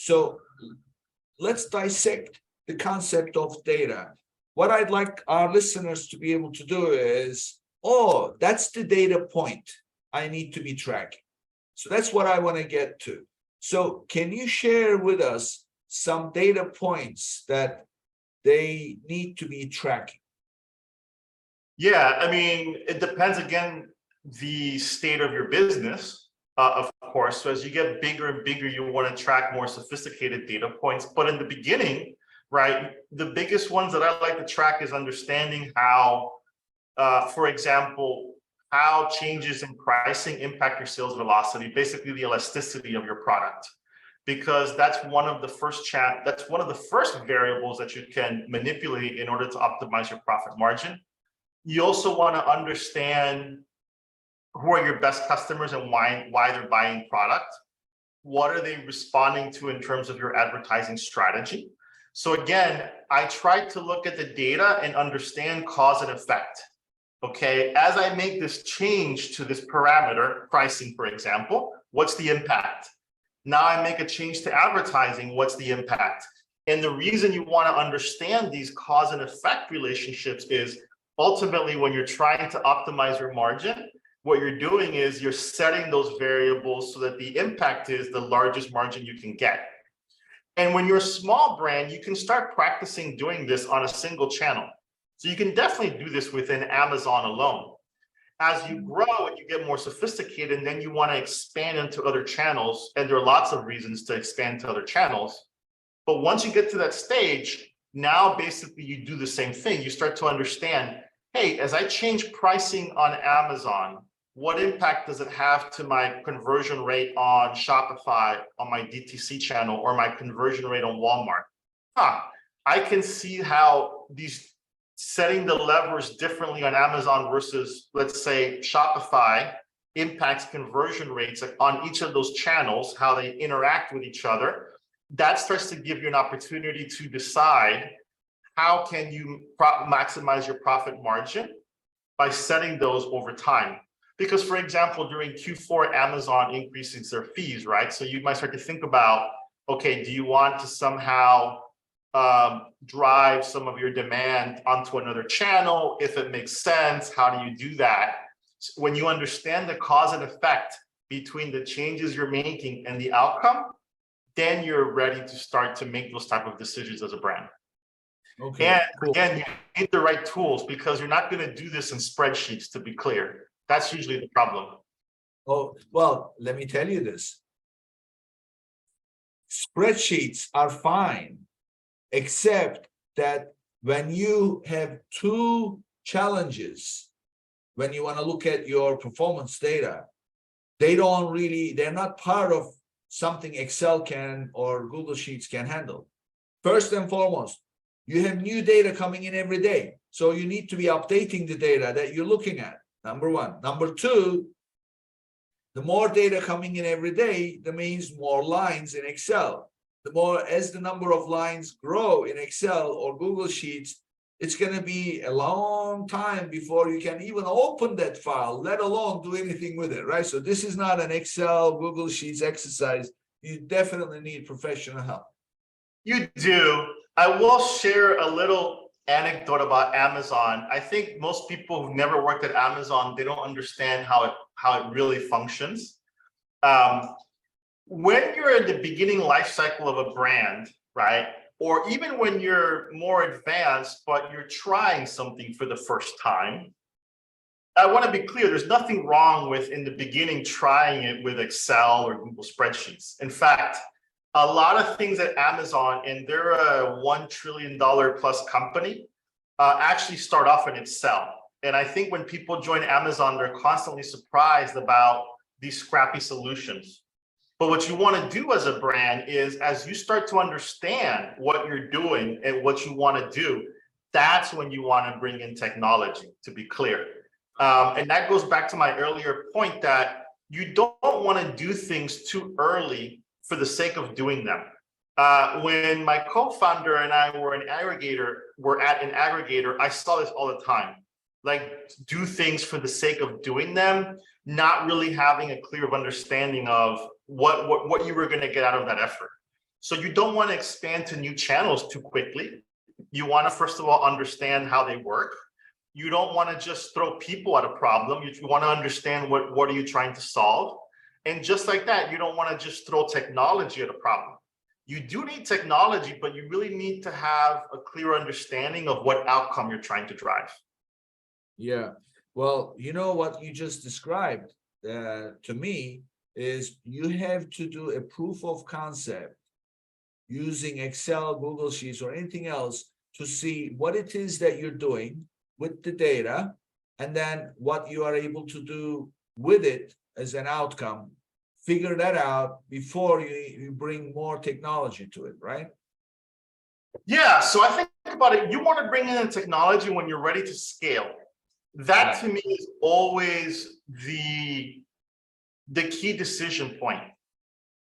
So let's dissect the concept of data. What I'd like our listeners to be able to do is, oh, that's the data point I need to be tracking. So that's what I want to get to. So can you share with us some data points that they need to be tracking? Yeah, I mean, it depends again, the state of your business, of course. So as you get bigger and bigger, you want to track more sophisticated data points. But in the beginning, right, the biggest ones that I like to track is understanding how, for example, how changes in pricing impact your sales velocity, basically the elasticity of your product. Because that's one of the first variables that you can manipulate in order to optimize your profit margin. You also want to understand who are your best customers and why they're buying product. What are they responding to in terms of your advertising strategy? So again, I try to look at the data and understand cause and effect. Okay, as I make this change to this parameter, pricing, for example, what's the impact? Now I make a change to advertising, what's the impact? And the reason you want to understand these cause and effect relationships is ultimately when you're trying to optimize your margin, what you're doing is you're setting those variables so that the impact is the largest margin you can get. And when you're a small brand, you can start practicing doing this on a single channel. So you can definitely do this within Amazon alone. As you grow and you get more sophisticated, and then you want to expand into other channels, and there are lots of reasons to expand to other channels. But once you get to that stage, now basically you do the same thing. You start to understand, hey, as I change pricing on Amazon, what impact does it have to my conversion rate on Shopify, on my DTC channel, or my conversion rate on Walmart? I can see how these setting the levers differently on Amazon versus, let's say, Shopify impacts conversion rates on each of those channels, how they interact with each other. That starts to give you an opportunity to decide how can you maximize your profit margin by setting those over time. Because, for example, during Q4, Amazon increases their fees, right? So you might start to think about, okay, do you want to somehow drive some of your demand onto another channel? If it makes sense, how do you do that? When you understand the cause and effect between the changes you're making and the outcome, then you're ready to start to make those type of decisions as a brand. Okay, and cool. Again, you need the right tools, because you're not going to do this in spreadsheets, to be clear. That's usually the problem. Oh, well, let me tell you this. Spreadsheets are fine, except that when you have two challenges, when you want to look at your performance data, they're not part of something Excel can or Google Sheets can handle. First and foremost, you have new data coming in every day. So you need to be updating the data that you're looking at, number one. Number two, the more data coming in every day, that means more lines in Excel. As the number of lines grow in Excel or Google Sheets, it's going to be a long time before you can even open that file, let alone do anything with it, right? So this is not an Excel, Google Sheets exercise. You definitely need professional help. You do. I will share a little anecdote about Amazon. I think most people who've never worked at Amazon, they don't understand how it really functions. When you're in the beginning life cycle of a brand, right? Or even when you're more advanced, but you're trying something for the first time, I want to be clear, there's nothing wrong with in the beginning trying it with Excel or Google spreadsheets. In fact, a lot of things at Amazon, and they're a $1 trillion plus company, actually start off in Excel. And I think when people join Amazon, they're constantly surprised about these scrappy solutions. But what you want to do as a brand is, as you start to understand what you're doing and what you want to do, that's when you want to bring in technology, to be clear. And that goes back to my earlier point that you don't want to do things too early for the sake of doing them. When my co-founder and I were at an aggregator, I saw this all the time. Like, do things for the sake of doing them, not really having a clear understanding of what you were going to get out of that effort. So you don't want to expand to new channels too quickly. You want to, first of all, understand how they work. You don't want to just throw people at a problem. You want to understand what are you trying to solve. And just like that, you don't want to just throw technology at a problem. You do need technology, but you really need to have a clear understanding of what outcome you're trying to drive. Yeah, well, you know what you just described to me is you have to do a proof of concept using Excel, Google Sheets, or anything else to see what it is that you're doing with the data, and then what you are able to do with it as an outcome. Figure that out before you bring more technology to it, right? Yeah, so I think about it, you want to bring in the technology when you're ready to scale. That to me is always the key decision point.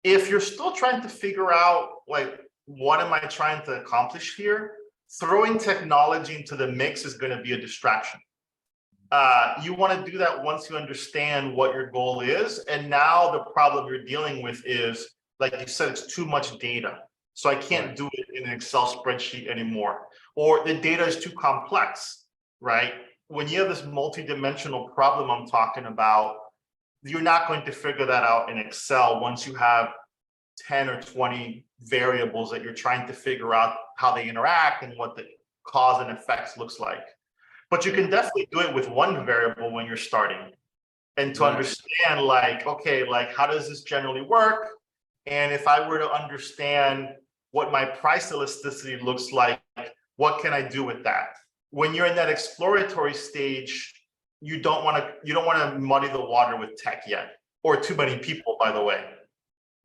If you're still trying to figure out, like, what am I trying to accomplish here? Throwing technology into the mix is going to be a distraction. You want to do that once you understand what your goal is. And now the problem you're dealing with is, like you said, it's too much data. So I can't do it in an Excel spreadsheet anymore. Or the data is too complex, right? When you have this multi-dimensional problem I'm talking about, you're not going to figure that out in Excel once you have 10 or 20 variables that you're trying to figure out how they interact and what the cause and effects looks like. But you can definitely do it with one variable when you're starting, and to understand, like, okay, like, how does this generally work? And if I were to understand what my price elasticity looks like, what can I do with that? When you're in that exploratory stage, you don't want to muddy the water with tech yet, or too many people, by the way.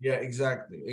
Yeah, exactly.